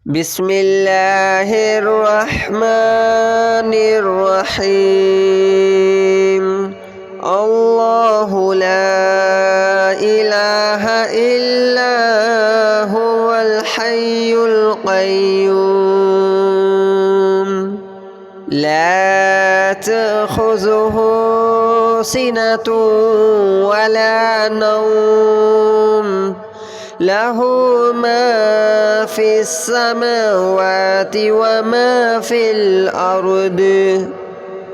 بسم الله الرحمن الرحيم. الله لا إله إلا هو الحي القيوم لا تأخذه سنة ولا نوم له ما في السماوات وما في الأرض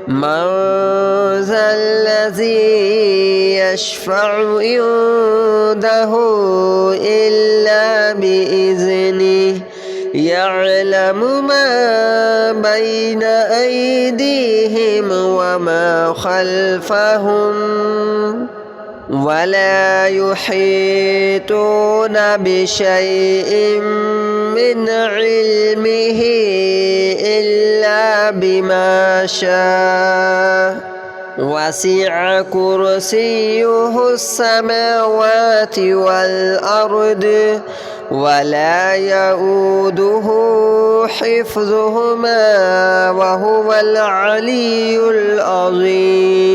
من ذا الذي يشفع عنده إلا بإذنه يعلم ما بين أيديهم وما خلفهم ولا يحيطون بشيء من علمه إلا بما شاء وسع كرسيه السماوات والأرض ولا يؤوده حفظهما وهو العلي العظيم.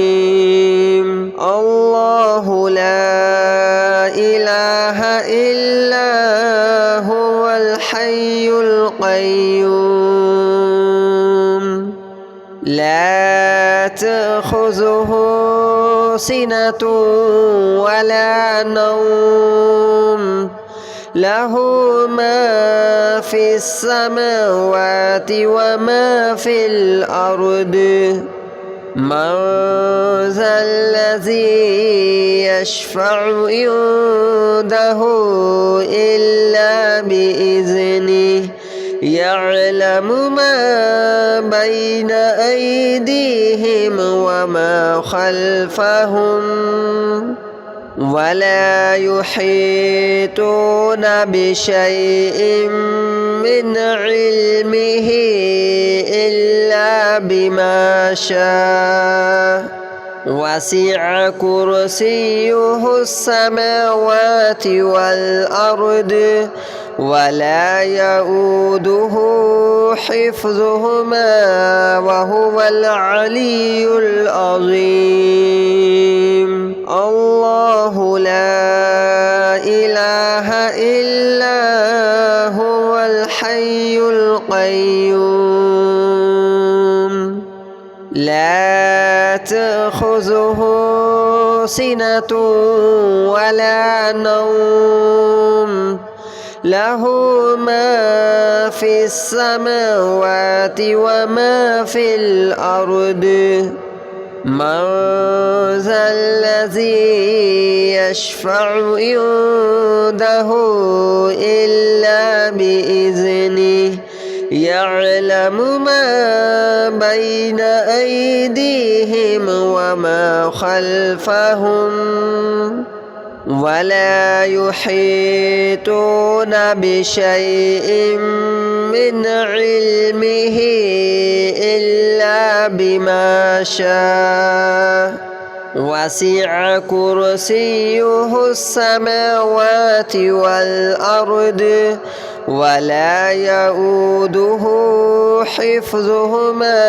الله لا إله إلا هو الحي القيوم لا تأخذه سنة ولا نوم له ما في السماوات وما في الأرض من ذا الذي يشفع عنده إلا بإذنه يعلم ما بين أيديهم وما خلفهم ولا يحيطون بشيء من علمه إلا بما شاء وسع كرسيه السماوات والأرض ولا يؤوده حفظهما وهو العلي العظيم. الله لا إله إلا هو الحي القيوم لا تأخذه سنة ولا نوم له ما في السماوات وما في الأرض من ذا الذي يشفع عنده إلا بإذنه يعلم ما بين أيديهم وما خلفهم ولا يحيطون بشيء من علمه إلا بما شاء وسع كرسيه السماوات والأرض ولا يؤوده حفظهما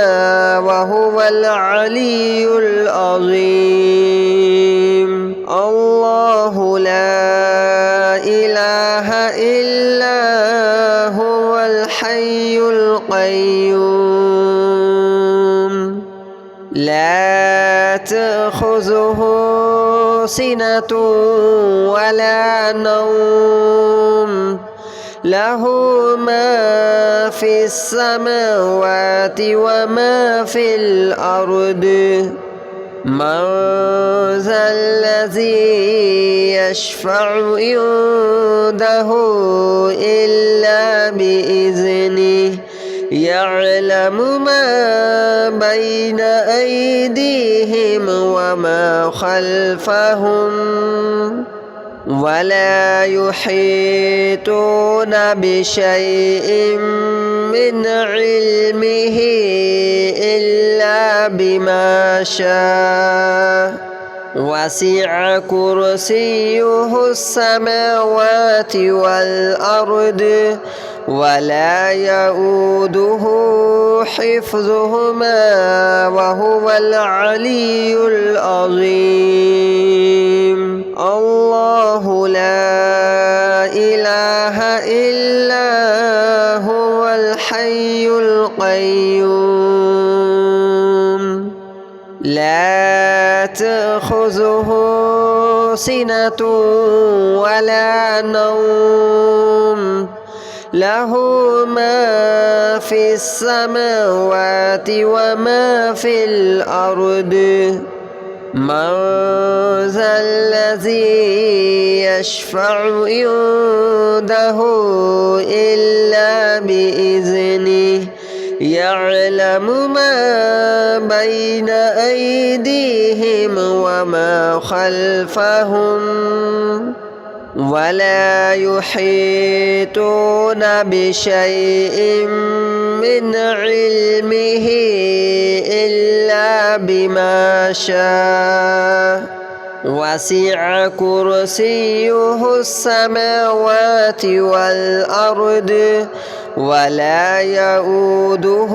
وهو العلي العظيم. الله لا إله إلا هو الحي القيوم لا تأخذه سنة ولا نوم له ما في السماوات وما في الأرض من ذا الذي يشفع عنده إلا بإذنه يعلم ما بين أيديهم وما خلفهم ولا يحيطون بشيء من علمه إلا بما شاء وسع كرسيه السماوات والأرض ولا يؤوده حفظهما وهو العلي العظيم. الله لا إله إلا هو الحي القيوم لا تأخذه سنة ولا نوم له ما في السماوات وما في الأرض. من ذا الذي يشفع عنده إلا بإذنه يعلم ما بين أيديهم وما خلفهم ولا يحيطون بشيء من علمه إلا بما شاء. وسع كرسيه السماوات والأرض ولا يؤوده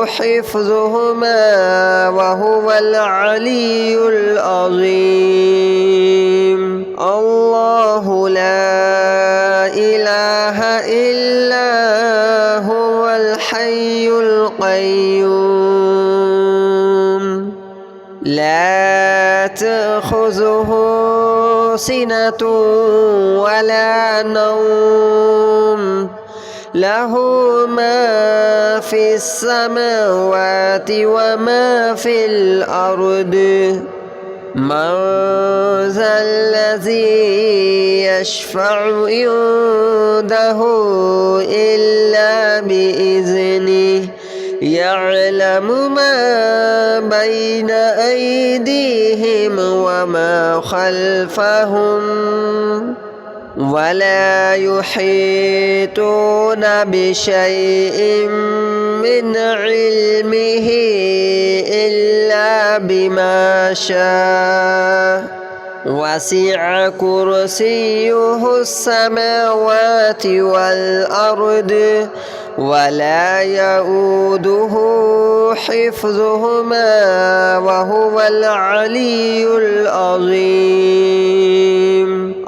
حفظهما وهو العلي العظيم. الله لا إله إلا هو الحي القيوم لا تأخذه سنة ولا نوم له ما في السماوات وما في الأرض. من ذا الذي يشفع عنده إلا بإذنه يعلم ما بين أيديهم وما خلفهم ولا يحيطون بشيء من علمه إلا بما شاء. وسع كرسيه السماوات والأرض ولا يؤوده حفظهما وهو العلي العظيم.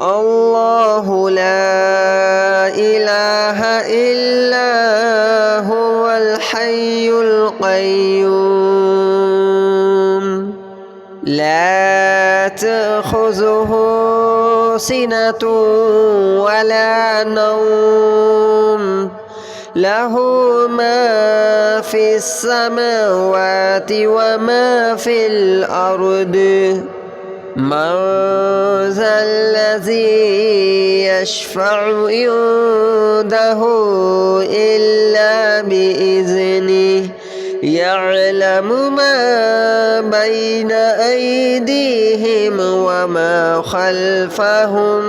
الله لا إله إلا هو الحي القيوم لا تأخذه سنة ولا نوم له ما في السماوات وما في الأرض. من ذا الذي يشفع عنده إلا بإذنه يعلم ما بين أيديهم وما خلفهم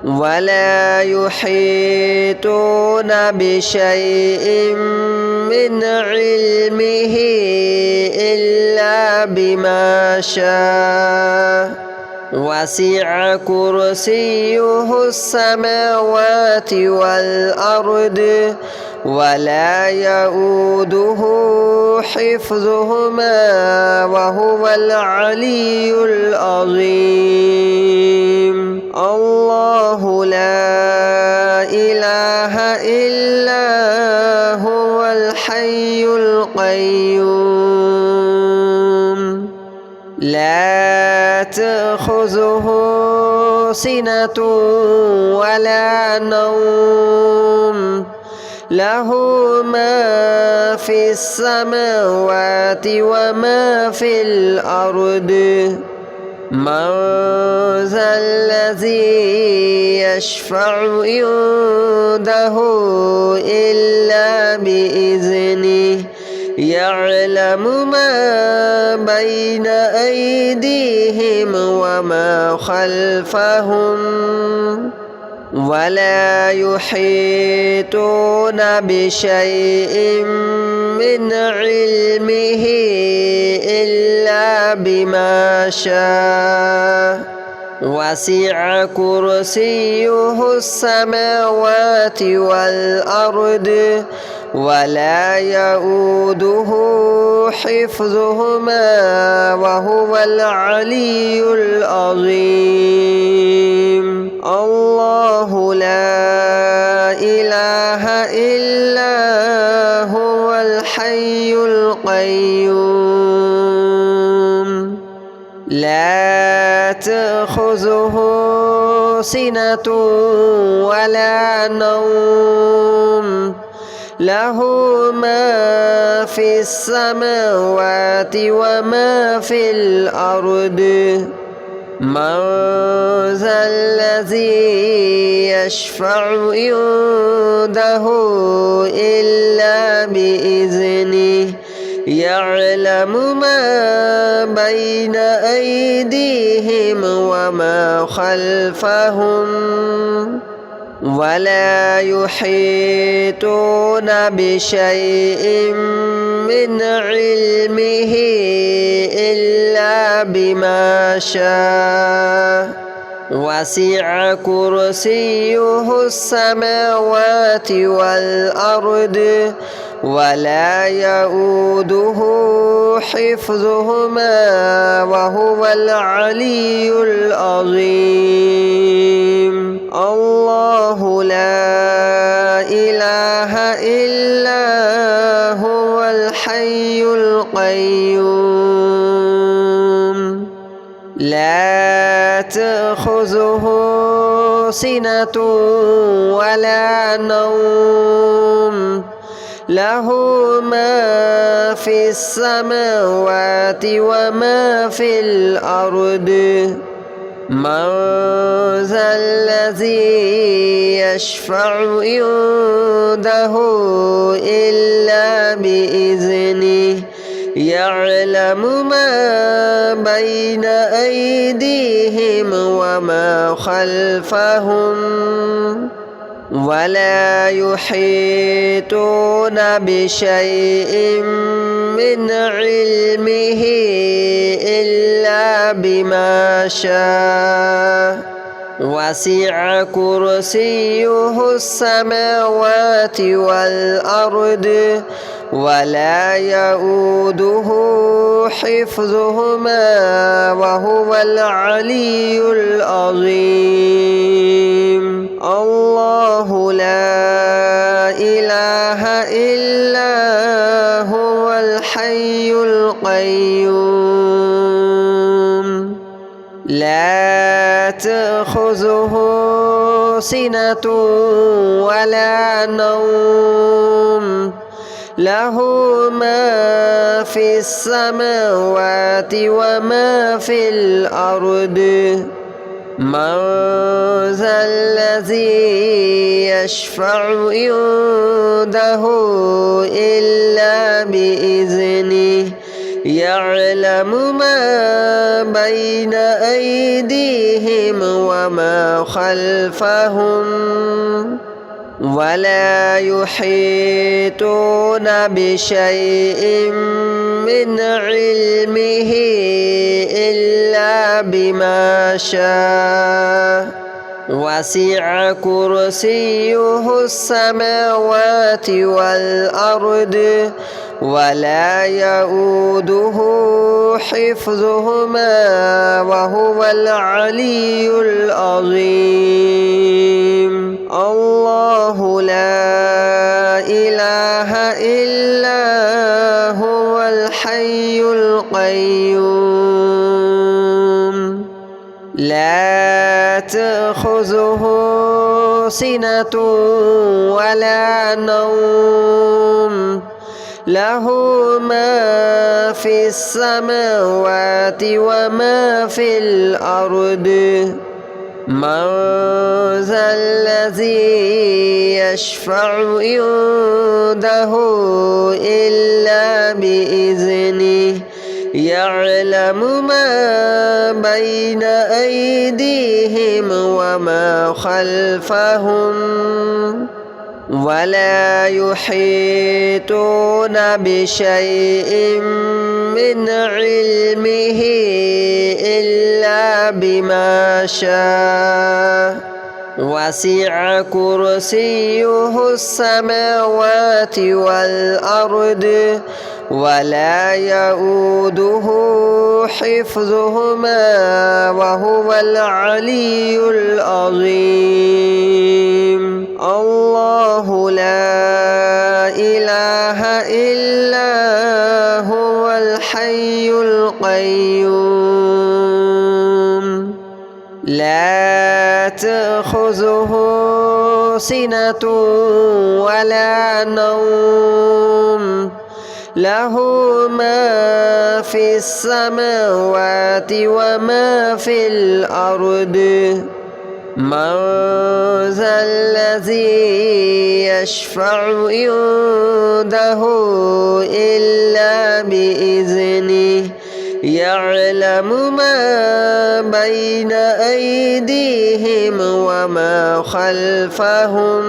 ولا يحيطون بشيء من علمه إلا بما شاء. وسع كرسيه السماوات والأرض ولا يؤوده حفظهما وهو العلي العظيم. الله لا إله إلا هو الحي القيوم لا تأخذه سنة ولا نوم له ما في السماوات وما في الأرض. من ذا الذي يشفع عنده إلا بإذنه يعلم ما بين أيديهم وما خلفهم ولا يحيطون بشيء من علمه إلا بما شاء. وسع كرسيه السماوات والأرض ولا يؤوده حفظهما وهو العلي العظيم. الله لا إله إلا هو الحي القيوم لا تأخذه سنة ولا نوم له ما في السماوات وما في الأرض. من ذا الذي يشفع عنده إلا بإذنه يعلم ما بين أيديهم وما خلفهم ولا يحيطون بشيء من علمه إلا بما شاء. وسع كرسيه السماوات والأرض ولا يؤوده حفظهما وهو العلي العظيم. الله لا إله إلا هو الحي القيوم لا تأخذه سنة ولا نوم له ما في السماوات وما في الأرض. من ذا الذي يشفع عنده إلا بإذنه يعلم ما بين أيديهم وما خلفهم ولا يحيطون بشيء من علمه إلا بما شاء. وسع كرسيه السماوات والأرض ولا يؤوده حفظهما وهو العلي العظيم. الله لا إله إلا هو الحي القيوم لا تأخذه سنة ولا نوم له ما في السماوات وما في الأرض. من ذا الذي يشفع عنده إلا بإذنه يعلم ما بين أيديهم وما خلفهم ولا يحيطون بشيء من علمه إلا بما شاء. وسع كرسيه السماوات والأرض ولا يؤوده حفظهما وهو العلي العظيم. الله لا إله إلا هو الحي القيوم لا تأخذه سنة ولا نوم له ما في السماوات وما في الأرض. من ذا الذي يشفع عنده إلا بإذنه يعلم ما بين أيديهم وما خلفهم ولا يحيطون بشيء من علمه إلا بما شاء وسع كرسيه السماوات والأرض ولا يؤوده حفظهما وهو العلي العظيم. الله لا إله إلا هو الحي القيوم لا تأخذه سنة ولا نوم له ما في السماوات وما في الأرض من ذا الذي يشفع عنده إلا بإذنه يعلم ما بين أيديهم وما خلفهم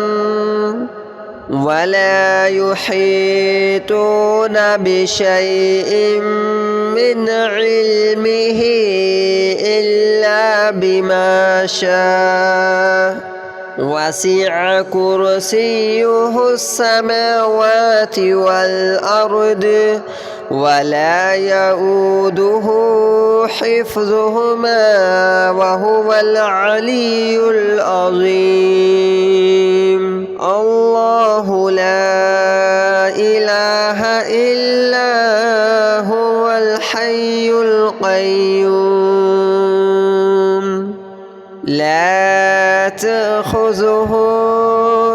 ولا يحيطون بشيء من علمه إلا بما شاء وسع كرسيه السماوات والأرض ولا يؤوده حفظهما وهو العلي العظيم. الله لا إله إلا هو الحي القيوم لا تأخذه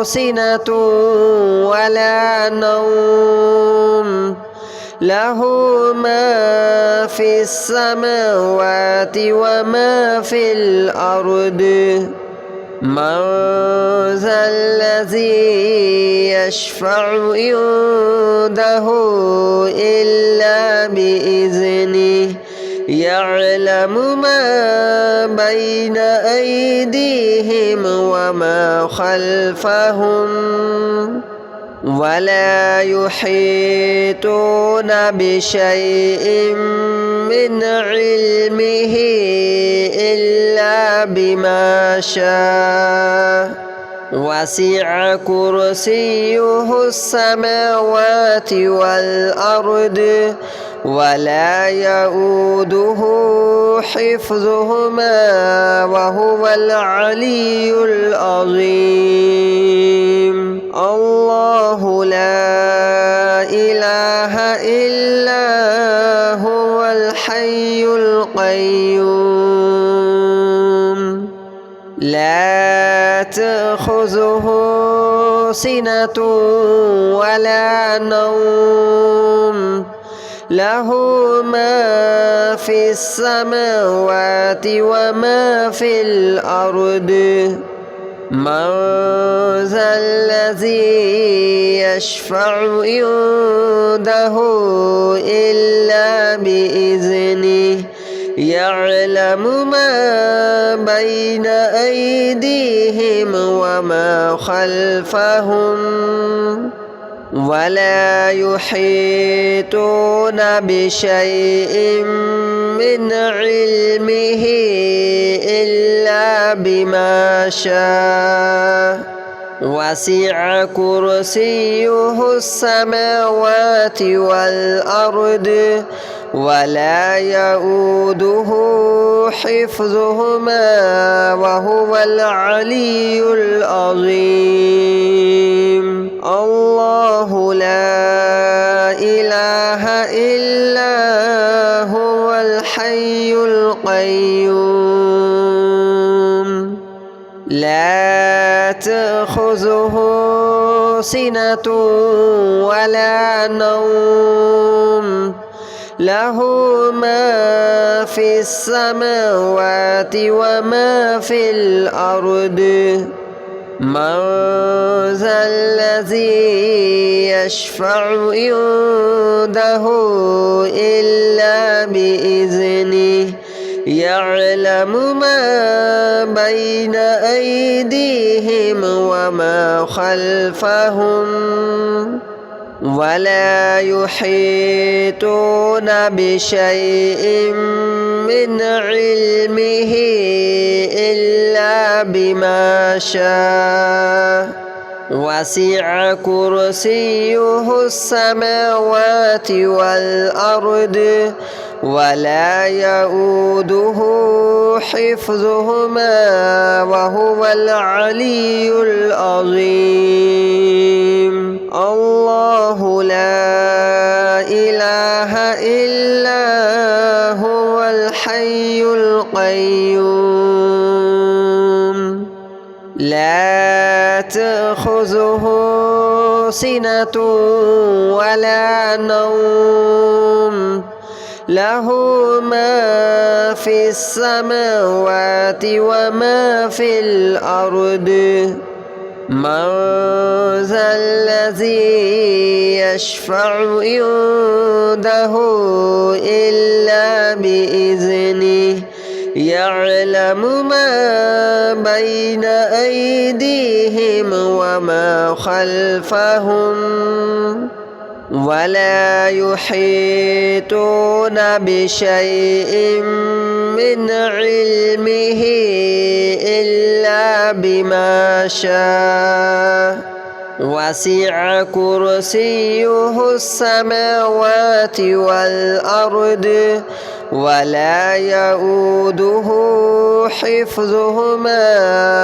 سنة ولا نوم له ما في السماوات وما في الأرض من ذا الذي يشفع عنده إلا بإذنه يعلم ما بين أيديهم وما خلفهم ولا يحيطون بشيء من علمه إلا بما شاء وسع كرسيه السماوات والأرض ولا يؤوده حفظهما وهو العلي العظيم. الله لا إله إلا هو الحي القيوم لا تأخذه سنة ولا نوم له ما في السماوات وما في الأرض من ذا الذي يشفع عنده إلا بإذنه يعلم ما بين أيديهم وما خلفهم ولا يحيطون بشيء من علمه إلا بما شاء وسع كرسيه السماوات والأرض ولا يؤوده حفظهما وهو العلي العظيم. الله لا إله إلا هو الحي القيوم لا تأخذه سنة ولا نوم له ما في السماوات وما في الأرض من ذا الذي يشفع عنده إلا بإذنه يعلم ما بين أيديهم وما خلفهم ولا يحيطون بشيء من علمه إلا بما شاء وسع كرسيه السماوات والأرض ولا يؤوده حفظهما وهو العلي العظيم الله لا إله إلا هو الحي القيوم لا تأخذه سنة ولا نوم له ما في السماوات وما في الأرض من ذا الذي يشفع عنده إلا بإذنه يعلم ما بين أيديهم وما خلفهم ولا يحيطون بشيء من علمه إلا بما شاء وسع كرسيه السماوات والأرض ولا يؤوده حفظهما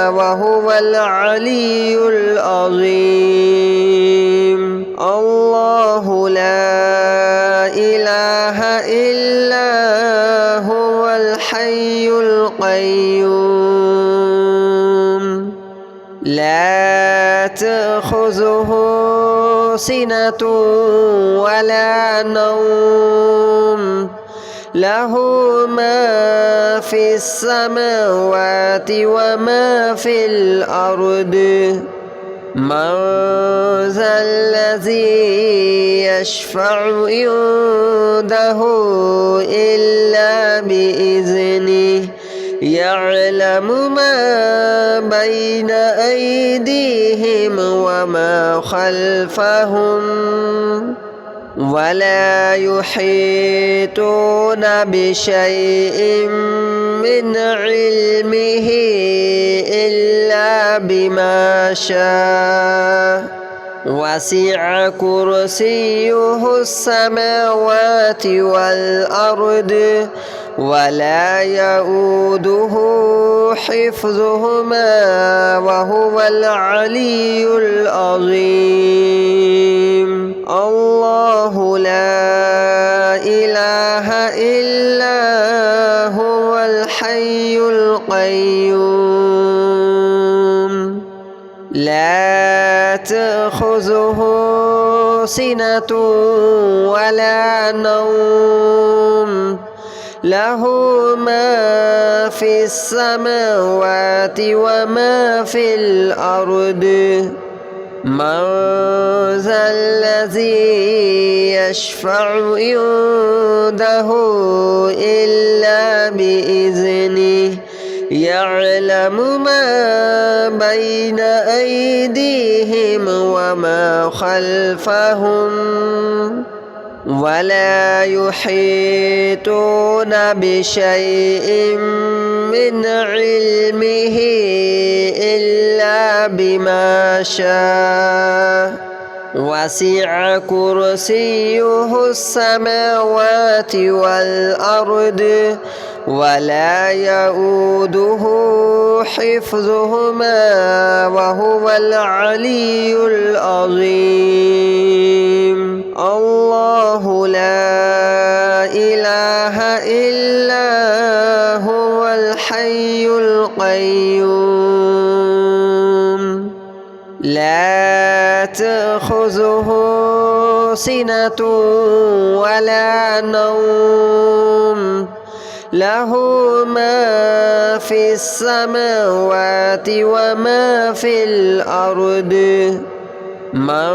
وهو العلي العظيم الله لا إله إلا هو الحي القيوم لا تأخذه سنة ولا نوم له ما في السماوات وما في الأرض من ذا الذي يشفع عنده إلا بإذنه يعلم ما بين أيديهم وما خلفهم ولا يحيطون بشيء من علمه إلا بما شاء وسع كرسيه السماوات والأرض ولا يؤوده حفظهما وهو العلي العظيم الله لا إله إلا هو الحي القيوم لا تأخذه سنة ولا نوم له ما في السماوات وما في الأرض من ذا الذي يشفع عنده إلا بإذنه يعلم ما بين أيديهم وما خلفهم ولا يحيطون بشيء من علمه إلا بما شاء وسع كرسيه السماوات والأرض ولا يؤوده حفظهما وهو العلي العظيم الله لا إله إلا هو الحي القيوم لا تأخذه سنة ولا نوم له ما في السماوات وما في الأرض من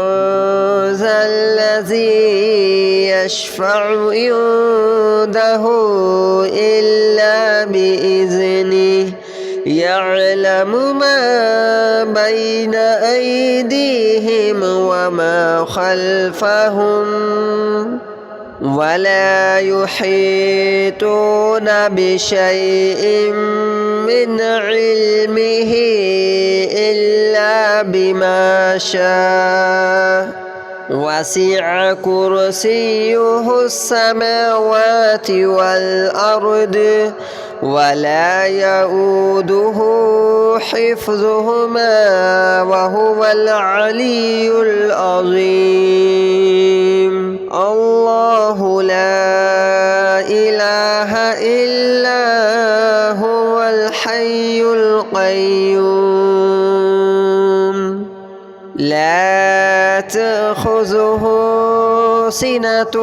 ذا الذي يشفع عنده إلا بإذنه يعلم ما بين أيديهم وما خلفهم ولا يحيطون بشيء من علمه إلا بما شاء وسع كرسيه السماوات والأرض ولا يؤوده حفظهما وهو العلي العظيم الله لا إله إلا هو الحي القيوم لا تأخذه سنة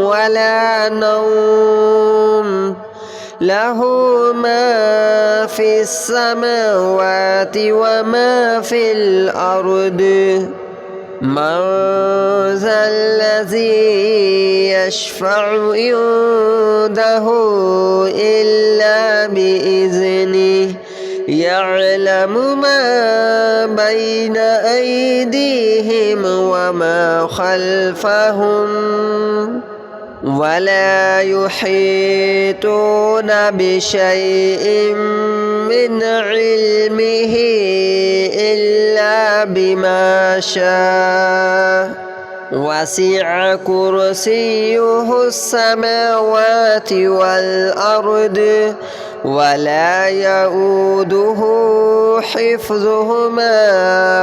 ولا نوم له ما في السماوات وما في الأرض من ذا الذي يشفع عنده إلا بإذنه يعلم ما بين أيديهم وما خلفهم ولا يحيطون بشيء من علمه إلا بما شاء وسع كرسيه السماوات والأرض ولا يؤوده حفظهما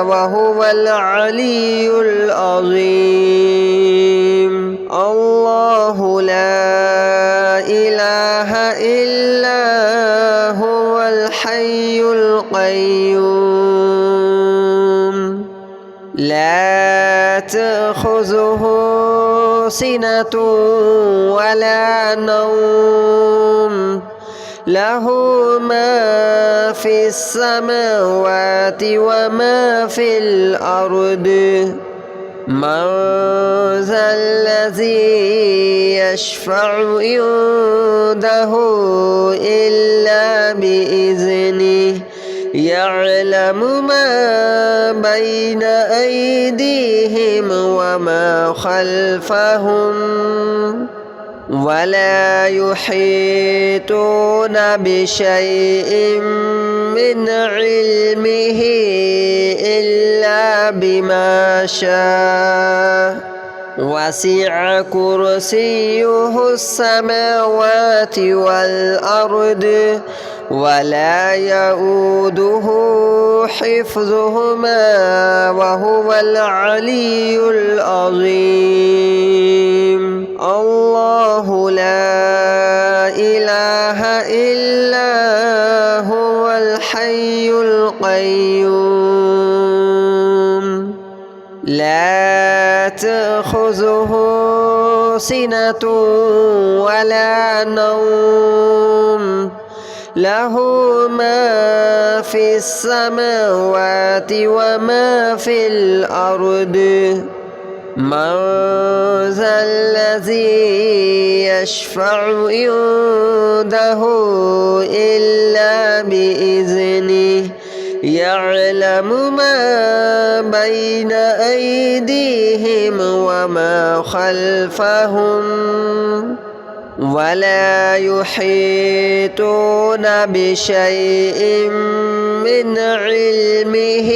وهو العلي العظيم الله لا إله إلا هو الحي القيوم لا تأخذه سنة ولا نوم له ما في السماوات وما في الأرض من ذا الذي يشفع عنده إلا بإذنه يعلم ما بين أيديهم وما خلفهم ولا يحيطون بشيء من علمه إلا بما شاء وسع كرسيه السماوات والأرض ولا يؤوده حفظهما وهو العلي العظيم الله لا إله إلا هو الحي القيوم لا تأخذه سنة ولا نوم له ما في السماوات وما في الأرض من ذا الذي يشفع عنده إلا بإذنه يعلم ما بين أيديهم وما خلفهم ولا يحيطون بشيء من علمه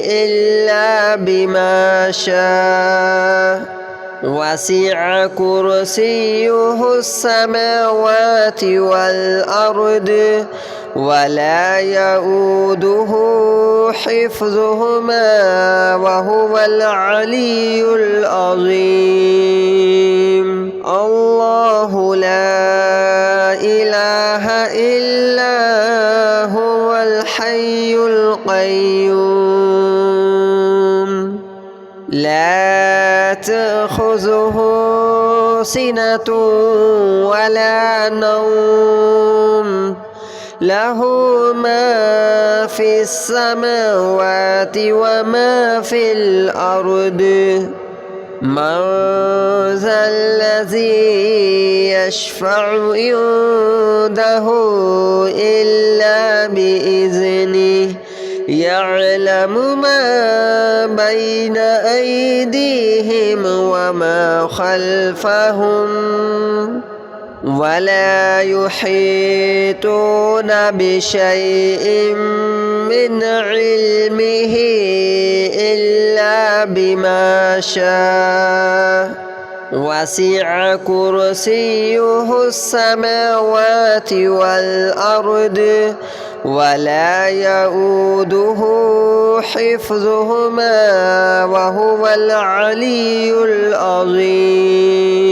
إلا بما شاء وسع كرسيه السماوات والأرض ولا يؤوده حفظهما وهو العلي العظيم الله لا إله إلا هو الحي القيوم لا تأخذه سنة ولا نوم له ما في السماوات وما في الأرض من ذا الذي يشفع عنده إلا بإذنه يعلم ما بين أيديهم وما خلفهم ولا يحيطون بشيء من علمه إلا بما شاء وسع كرسيه السماوات والأرض ولا يؤوده حفظهما وهو العلي العظيم.